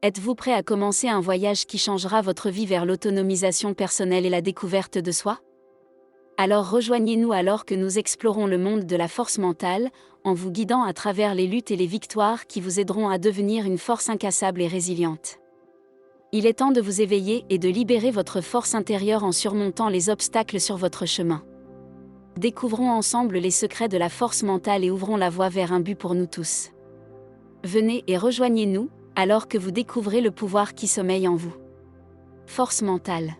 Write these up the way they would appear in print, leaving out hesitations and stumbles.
Êtes-vous prêt à commencer un voyage qui changera votre vie vers l'autonomisation personnelle et la découverte de soi? Alors rejoignez-nous alors que nous explorons le monde de la force mentale, en vous guidant à travers les luttes et les victoires qui vous aideront à devenir une force incassable et résiliente. Il est temps de vous éveiller et de libérer votre force intérieure en surmontant les obstacles sur votre chemin. Découvrons ensemble les secrets de la force mentale et ouvrons la voie vers un but pour nous tous. Venez et rejoignez-nous, alors que vous découvrez le pouvoir qui sommeille en vous. Force mentale.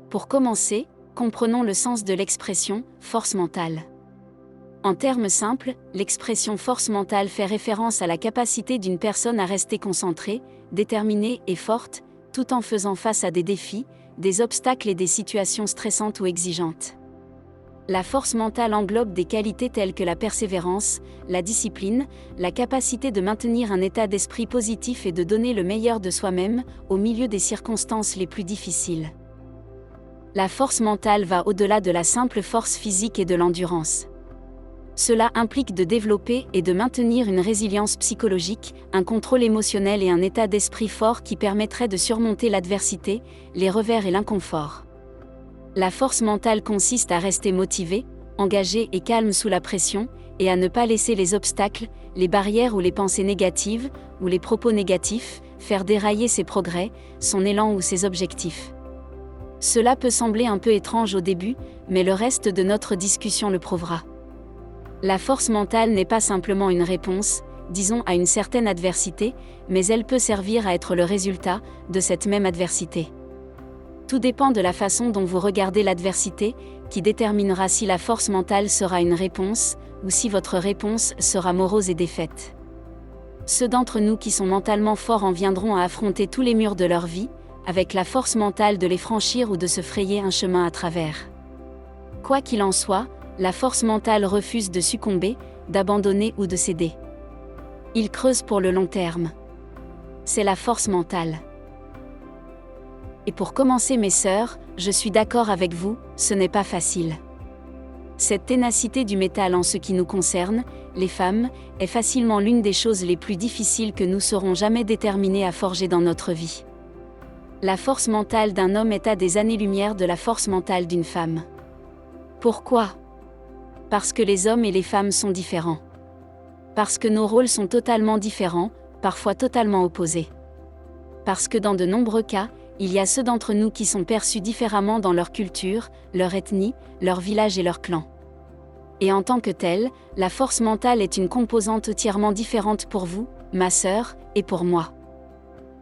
Pour commencer, comprenons le sens de l'expression « force mentale ». En termes simples, l'expression force mentale fait référence à la capacité d'une personne à rester concentrée, déterminée et forte, tout en faisant face à des défis, des obstacles et des situations stressantes ou exigeantes. La force mentale englobe des qualités telles que la persévérance, la discipline, la capacité de maintenir un état d'esprit positif et de donner le meilleur de soi-même, au milieu des circonstances les plus difficiles. La force mentale va au-delà de la simple force physique et de l'endurance. Cela implique de développer et de maintenir une résilience psychologique, un contrôle émotionnel et un état d'esprit fort qui permettrait de surmonter l'adversité, les revers et l'inconfort. La force mentale consiste à rester motivé, engagé et calme sous la pression, et à ne pas laisser les obstacles, les barrières ou les pensées négatives, ou les propos négatifs, faire dérailler ses progrès, son élan ou ses objectifs. Cela peut sembler un peu étrange au début, mais le reste de notre discussion le prouvera. La force mentale n'est pas simplement une réponse, disons, à une certaine adversité, mais elle peut servir à être le résultat de cette même adversité. Tout dépend de la façon dont vous regardez l'adversité, qui déterminera si la force mentale sera une réponse, ou si votre réponse sera morose et défaite. Ceux d'entre nous qui sont mentalement forts en viendront à affronter tous les murs de leur vie, avec la force mentale de les franchir ou de se frayer un chemin à travers. Quoi qu'il en soit, la force mentale refuse de succomber, d'abandonner ou de céder. Il creuse pour le long terme. C'est la force mentale. Et pour commencer mes sœurs, je suis d'accord avec vous, ce n'est pas facile. Cette ténacité du métal en ce qui nous concerne, les femmes, est facilement l'une des choses les plus difficiles que nous serons jamais déterminées à forger dans notre vie. La force mentale d'un homme est à des années-lumière de la force mentale d'une femme. Pourquoi? Parce que les hommes et les femmes sont différents. Parce que nos rôles sont totalement différents, parfois totalement opposés. Parce que dans de nombreux cas, il y a ceux d'entre nous qui sont perçus différemment dans leur culture, leur ethnie, leur village et leur clan. Et en tant que telle, la force mentale est une composante entièrement différente pour vous, ma sœur, et pour moi.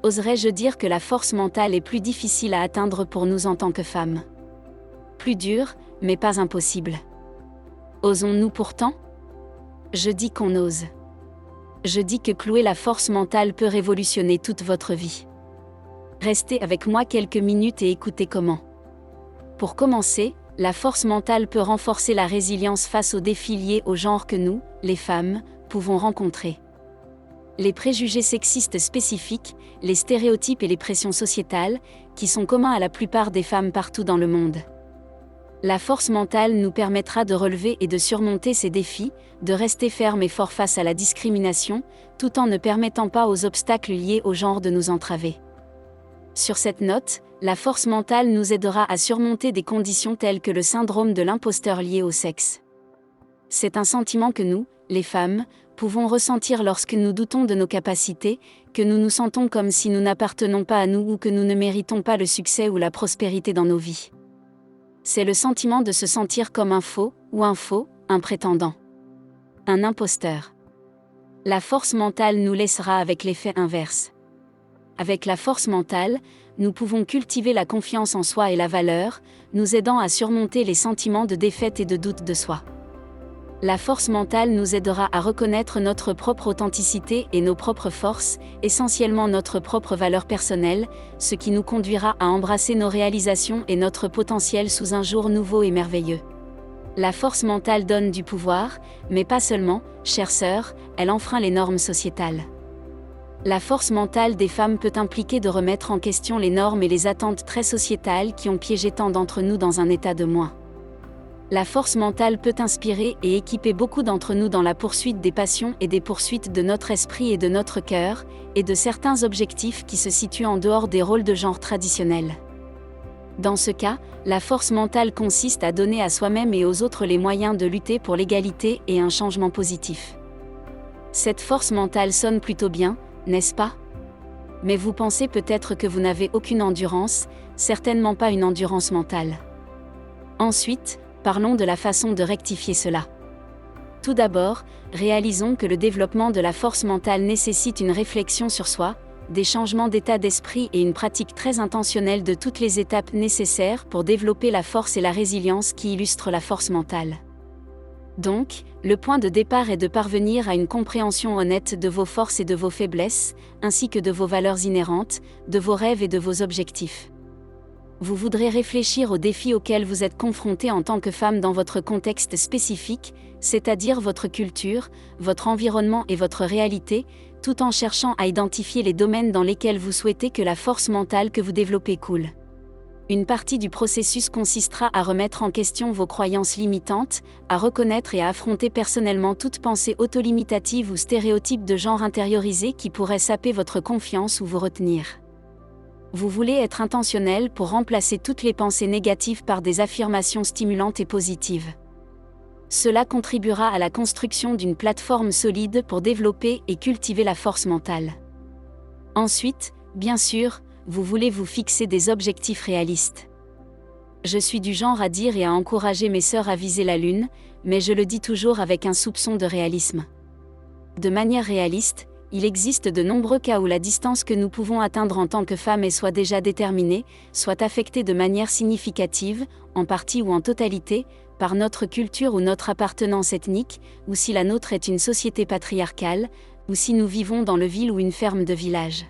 Oserais-je dire que la force mentale est plus difficile à atteindre pour nous en tant que femmes? Plus dure, mais pas impossible. Osons-nous pourtant? Je dis qu'on ose. Je dis que clouer la force mentale peut révolutionner toute votre vie. Restez avec moi quelques minutes et écoutez comment. Pour commencer, la force mentale peut renforcer la résilience face aux défis liés au genre que nous, les femmes, pouvons rencontrer. Les préjugés sexistes spécifiques, les stéréotypes et les pressions sociétales, qui sont communs à la plupart des femmes partout dans le monde. La force mentale nous permettra de relever et de surmonter ces défis, de rester fermes et forts face à la discrimination, tout en ne permettant pas aux obstacles liés au genre de nous entraver. Sur cette note, la force mentale nous aidera à surmonter des conditions telles que le syndrome de l'imposteur lié au sexe. C'est un sentiment que nous, les femmes, pouvons ressentir lorsque nous doutons de nos capacités, que nous nous sentons comme si nous n'appartenons pas à nous ou que nous ne méritons pas le succès ou la prospérité dans nos vies. C'est le sentiment de se sentir comme un faux, un prétendant. Un imposteur. La force mentale nous laissera avec l'effet inverse. Avec la force mentale, nous pouvons cultiver la confiance en soi et la valeur, nous aidant à surmonter les sentiments de défaite et de doute de soi. La force mentale nous aidera à reconnaître notre propre authenticité et nos propres forces, essentiellement notre propre valeur personnelle, ce qui nous conduira à embrasser nos réalisations et notre potentiel sous un jour nouveau et merveilleux. La force mentale donne du pouvoir, mais pas seulement, chères sœurs, elle enfreint les normes sociétales. La force mentale des femmes peut impliquer de remettre en question les normes et les attentes très sociétales qui ont piégé tant d'entre nous dans un état de moins. La force mentale peut inspirer et équiper beaucoup d'entre nous dans la poursuite des passions et des poursuites de notre esprit et de notre cœur, et de certains objectifs qui se situent en dehors des rôles de genre traditionnels. Dans ce cas, la force mentale consiste à donner à soi-même et aux autres les moyens de lutter pour l'égalité et un changement positif. Cette force mentale sonne plutôt bien, n'est-ce pas ? Mais vous pensez peut-être que vous n'avez aucune endurance, certainement pas une endurance mentale. Ensuite, parlons de la façon de rectifier cela. Tout d'abord, réalisons que le développement de la force mentale nécessite une réflexion sur soi, des changements d'état d'esprit et une pratique très intentionnelle de toutes les étapes nécessaires pour développer la force et la résilience qui illustrent la force mentale. Donc, le point de départ est de parvenir à une compréhension honnête de vos forces et de vos faiblesses, ainsi que de vos valeurs inhérentes, de vos rêves et de vos objectifs. Vous voudrez réfléchir aux défis auxquels vous êtes confrontés en tant que femme dans votre contexte spécifique, c'est-à-dire votre culture, votre environnement et votre réalité, tout en cherchant à identifier les domaines dans lesquels vous souhaitez que la force mentale que vous développez coule. Une partie du processus consistera à remettre en question vos croyances limitantes, à reconnaître et à affronter personnellement toute pensée autolimitative ou stéréotype de genre intériorisé qui pourrait saper votre confiance ou vous retenir. Vous voulez être intentionnel pour remplacer toutes les pensées négatives par des affirmations stimulantes et positives. Cela contribuera à la construction d'une plateforme solide pour développer et cultiver la force mentale. Ensuite, bien sûr, vous voulez vous fixer des objectifs réalistes. Je suis du genre à dire et à encourager mes sœurs à viser la lune, mais je le dis toujours avec un soupçon de réalisme. De manière réaliste, il existe de nombreux cas où la distance que nous pouvons atteindre en tant que femmes est soit déjà déterminée, soit affectée de manière significative, en partie ou en totalité, par notre culture ou notre appartenance ethnique, ou si la nôtre est une société patriarcale, ou si nous vivons dans le ville ou une ferme de village.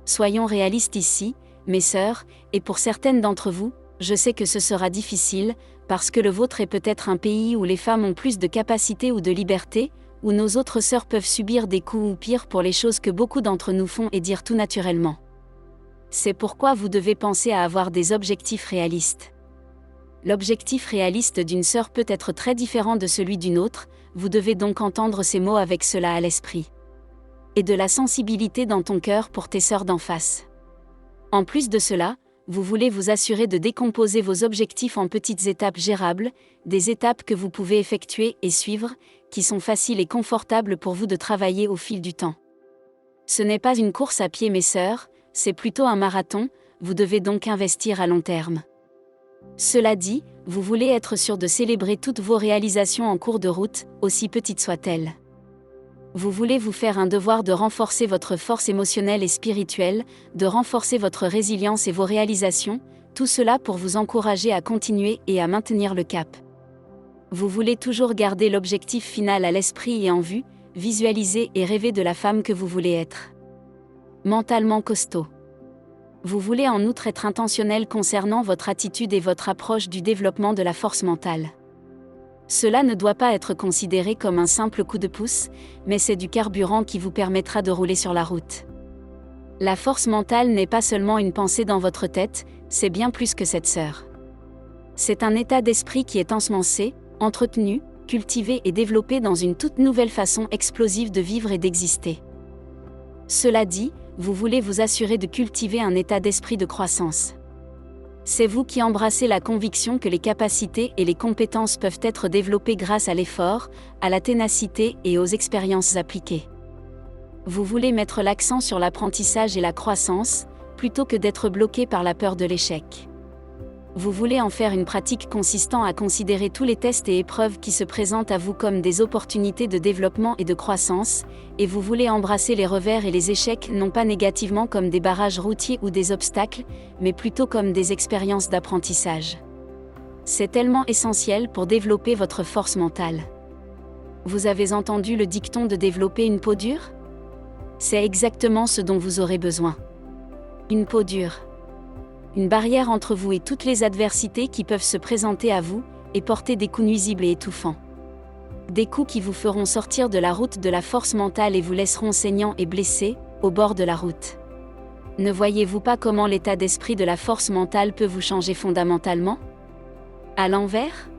Soyons réalistes ici, mes sœurs, et pour certaines d'entre vous, je sais que ce sera difficile, parce que le vôtre est peut-être un pays où les femmes ont plus de capacités ou de liberté, où nos autres sœurs peuvent subir des coups ou pire pour les choses que beaucoup d'entre nous font et dire tout naturellement. C'est pourquoi vous devez penser à avoir des objectifs réalistes. L'objectif réaliste d'une sœur peut être très différent de celui d'une autre, vous devez donc entendre ces mots avec cela à l'esprit. Et de la sensibilité dans ton cœur pour tes sœurs d'en face. En plus de cela, vous voulez vous assurer de décomposer vos objectifs en petites étapes gérables, des étapes que vous pouvez effectuer et suivre, qui sont faciles et confortables pour vous de travailler au fil du temps. Ce n'est pas une course à pied mes sœurs, c'est plutôt un marathon, vous devez donc investir à long terme. Cela dit, vous voulez être sûr de célébrer toutes vos réalisations en cours de route, aussi petites soient-elles. Vous voulez vous faire un devoir de renforcer votre force émotionnelle et spirituelle, de renforcer votre résilience et vos réalisations, tout cela pour vous encourager à continuer et à maintenir le cap. Vous voulez toujours garder l'objectif final à l'esprit et en vue, visualiser et rêver de la femme que vous voulez être. Mentalement costaud. Vous voulez en outre être intentionnel concernant votre attitude et votre approche du développement de la force mentale. Cela ne doit pas être considéré comme un simple coup de pouce, mais c'est du carburant qui vous permettra de rouler sur la route. La force mentale n'est pas seulement une pensée dans votre tête, c'est bien plus que cette sœur. C'est un état d'esprit qui est ensemencé, entretenu, cultivé et développé dans une toute nouvelle façon explosive de vivre et d'exister. Cela dit, vous voulez vous assurer de cultiver un état d'esprit de croissance. C'est vous qui embrassez la conviction que les capacités et les compétences peuvent être développées grâce à l'effort, à la ténacité et aux expériences appliquées. Vous voulez mettre l'accent sur l'apprentissage et la croissance, plutôt que d'être bloqué par la peur de l'échec. Vous voulez en faire une pratique consistant à considérer tous les tests et épreuves qui se présentent à vous comme des opportunités de développement et de croissance, et vous voulez embrasser les revers et les échecs non pas négativement comme des barrages routiers ou des obstacles, mais plutôt comme des expériences d'apprentissage. C'est tellement essentiel pour développer votre force mentale. Vous avez entendu le dicton de développer une peau dure ? C'est exactement ce dont vous aurez besoin. Une peau dure. Une barrière entre vous et toutes les adversités qui peuvent se présenter à vous, et porter des coups nuisibles et étouffants. Des coups qui vous feront sortir de la route de la force mentale et vous laisseront saignants et blessés, au bord de la route. Ne voyez-vous pas comment l'état d'esprit de la force mentale peut vous changer fondamentalement ? À l'envers ?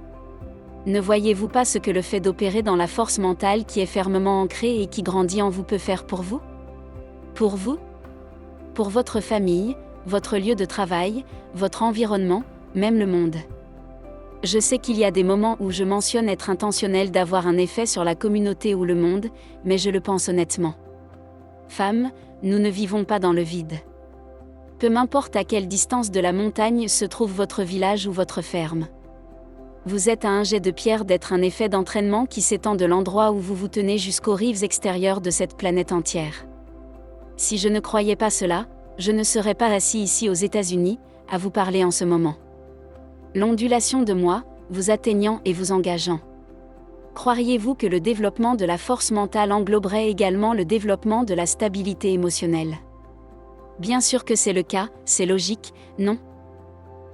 Ne voyez-vous pas ce que le fait d'opérer dans la force mentale qui est fermement ancrée et qui grandit en vous peut faire pour vous? Pour vous? Pour votre famille, votre lieu de travail, votre environnement, même le monde. Je sais qu'il y a des moments où je mentionne être intentionnel d'avoir un effet sur la communauté ou le monde, mais je le pense honnêtement. Femmes, nous ne vivons pas dans le vide. Peu m'importe à quelle distance de la montagne se trouve votre village ou votre ferme. Vous êtes à un jet de pierre d'être un effet d'entraînement qui s'étend de l'endroit où vous vous tenez jusqu'aux rives extérieures de cette planète entière. Si je ne croyais pas cela, je ne serais pas assis ici aux États-Unis, à vous parler en ce moment. L'ondulation de moi, vous atteignant et vous engageant. Croiriez-vous que le développement de la force mentale engloberait également le développement de la stabilité émotionnelle? Bien sûr que c'est le cas, c'est logique, non?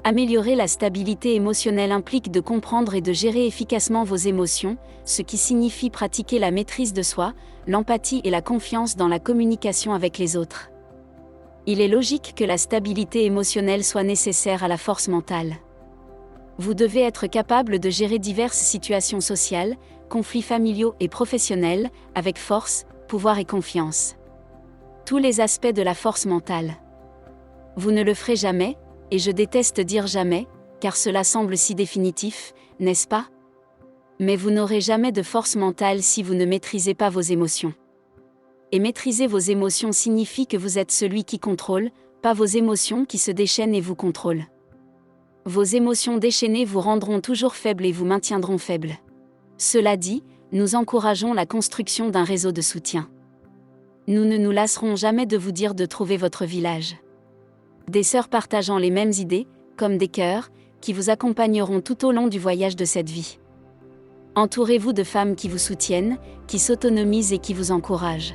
Améliorer la stabilité émotionnelle implique de comprendre et de gérer efficacement vos émotions, ce qui signifie pratiquer la maîtrise de soi, l'empathie et la confiance dans la communication avec les autres. Il est logique que la stabilité émotionnelle soit nécessaire à la force mentale. Vous devez être capable de gérer diverses situations sociales, conflits familiaux et professionnels, avec force, pouvoir et confiance. Tous les aspects de la force mentale. Vous ne le ferez jamais, et je déteste dire jamais, car cela semble si définitif, n'est-ce pas? Mais vous n'aurez jamais de force mentale si vous ne maîtrisez pas vos émotions. Et maîtriser vos émotions signifie que vous êtes celui qui contrôle, pas vos émotions qui se déchaînent et vous contrôlent. Vos émotions déchaînées vous rendront toujours faible et vous maintiendront faible. Cela dit, nous encourageons la construction d'un réseau de soutien. Nous ne nous lasserons jamais de vous dire de trouver votre village. Des sœurs partageant les mêmes idées, comme des cœurs, qui vous accompagneront tout au long du voyage de cette vie. Entourez-vous de femmes qui vous soutiennent, qui s'autonomisent et qui vous encouragent.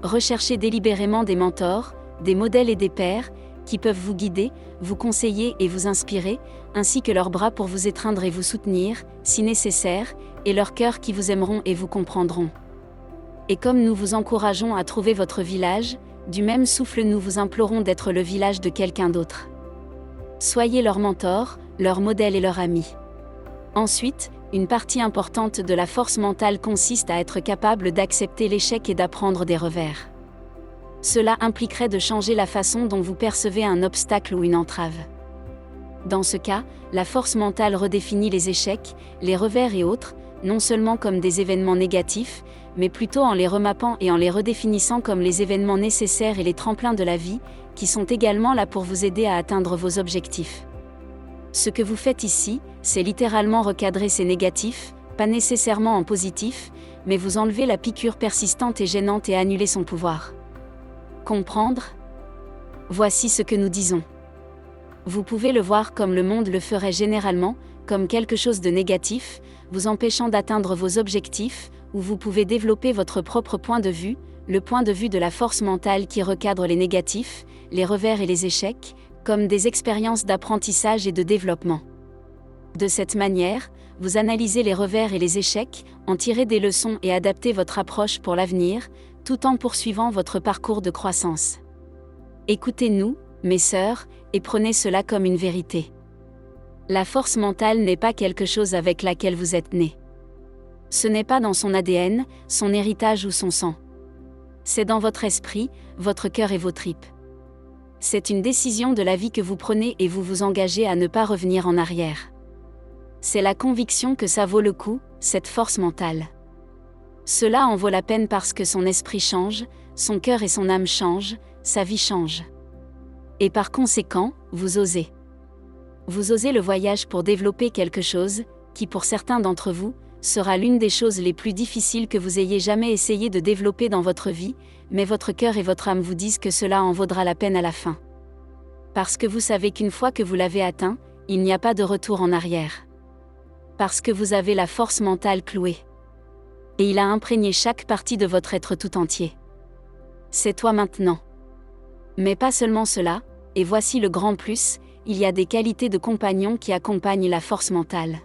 Recherchez délibérément des mentors, des modèles et des pairs, qui peuvent vous guider, vous conseiller et vous inspirer, ainsi que leurs bras pour vous étreindre et vous soutenir, si nécessaire, et leurs cœurs qui vous aimeront et vous comprendront. Et comme nous vous encourageons à trouver votre village, du même souffle nous vous implorons d'être le village de quelqu'un d'autre. Soyez leur mentor, leur modèle et leur ami. Ensuite, une partie importante de la force mentale consiste à être capable d'accepter l'échec et d'apprendre des revers. Cela impliquerait de changer la façon dont vous percevez un obstacle ou une entrave. Dans ce cas, la force mentale redéfinit les échecs, les revers et autres, non seulement comme des événements négatifs, mais plutôt en les remappant et en les redéfinissant comme les événements nécessaires et les tremplins de la vie, qui sont également là pour vous aider à atteindre vos objectifs. Ce que vous faites ici, c'est littéralement recadrer ces négatifs, pas nécessairement en positif, mais vous enlever la piqûre persistante et gênante et annuler son pouvoir. Comprendre? Voici ce que nous disons. Vous pouvez le voir comme le monde le ferait généralement, comme quelque chose de négatif, vous empêchant d'atteindre vos objectifs, ou vous pouvez développer votre propre point de vue, le point de vue de la force mentale qui recadre les négatifs, les revers et les échecs, comme des expériences d'apprentissage et de développement. De cette manière, vous analysez les revers et les échecs, en tirez des leçons et adaptez votre approche pour l'avenir, tout en poursuivant votre parcours de croissance. Écoutez-nous, mes sœurs, et prenez cela comme une vérité. La force mentale n'est pas quelque chose avec laquelle vous êtes né. Ce n'est pas dans son ADN, son héritage ou son sang. C'est dans votre esprit, votre cœur et vos tripes. C'est une décision de la vie que vous prenez et vous vous engagez à ne pas revenir en arrière. C'est la conviction que ça vaut le coup, cette force mentale. Cela en vaut la peine parce que son esprit change, son cœur et son âme changent, sa vie change. Et par conséquent, vous osez. Vous osez le voyage pour développer quelque chose, qui pour certains d'entre vous, sera l'une des choses les plus difficiles que vous ayez jamais essayé de développer dans votre vie, mais votre cœur et votre âme vous disent que cela en vaudra la peine à la fin. Parce que vous savez qu'une fois que vous l'avez atteint, il n'y a pas de retour en arrière. Parce que vous avez la force mentale clouée. Et il a imprégné chaque partie de votre être tout entier. C'est toi maintenant. Mais pas seulement cela, et voici le grand plus, il y a des qualités de compagnon qui accompagnent la force mentale.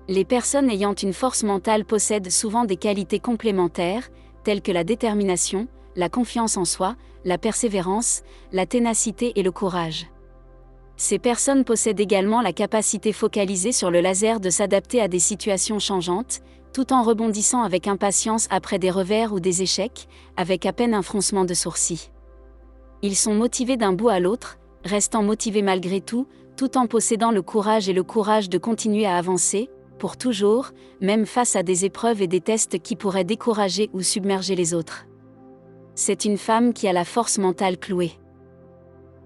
Les personnes ayant une force mentale possèdent souvent des qualités complémentaires, telles que la détermination, la confiance en soi, la persévérance, la ténacité et le courage. Ces personnes possèdent également la capacité focalisée sur le laser de s'adapter à des situations changeantes, tout en rebondissant avec impatience après des revers ou des échecs, avec à peine un froncement de sourcils. Ils sont motivés d'un bout à l'autre, restant motivés malgré tout, tout en possédant le courage de continuer à avancer, pour toujours, même face à des épreuves et des tests qui pourraient décourager ou submerger les autres. C'est une femme qui a la force mentale clouée.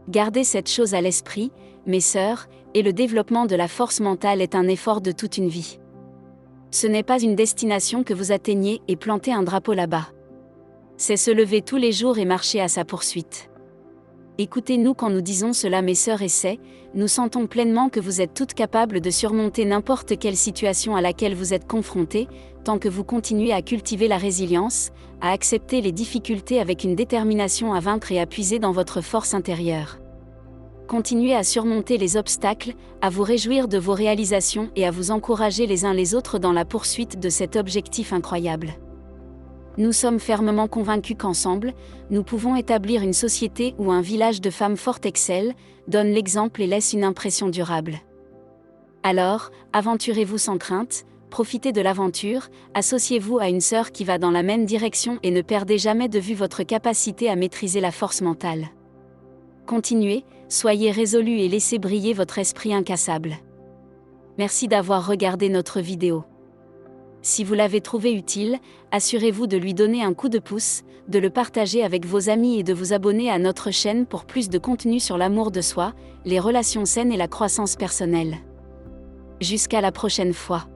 Gardez cette chose à l'esprit, mes sœurs, et le développement de la force mentale est un effort de toute une vie. Ce n'est pas une destination que vous atteignez et planter un drapeau là-bas. C'est se lever tous les jours et marcher à sa poursuite. Écoutez-nous quand nous disons cela, mes sœurs, et nous sentons pleinement que vous êtes toutes capables de surmonter n'importe quelle situation à laquelle vous êtes confrontées, tant que vous continuez à cultiver la résilience, à accepter les difficultés avec une détermination à vaincre et à puiser dans votre force intérieure. Continuez à surmonter les obstacles, à vous réjouir de vos réalisations et à vous encourager les uns les autres dans la poursuite de cet objectif incroyable. Nous sommes fermement convaincus qu'ensemble, nous pouvons établir une société où un village de femmes fortes excelle, donne l'exemple et laisse une impression durable. Alors, aventurez-vous sans crainte, profitez de l'aventure, associez-vous à une sœur qui va dans la même direction et ne perdez jamais de vue votre capacité à maîtriser la force mentale. Continuez, soyez résolus et laissez briller votre esprit incassable. Merci d'avoir regardé notre vidéo. Si vous l'avez trouvé utile, assurez-vous de lui donner un coup de pouce, de le partager avec vos amis et de vous abonner à notre chaîne pour plus de contenu sur l'amour de soi, les relations saines et la croissance personnelle. Jusqu'à la prochaine fois.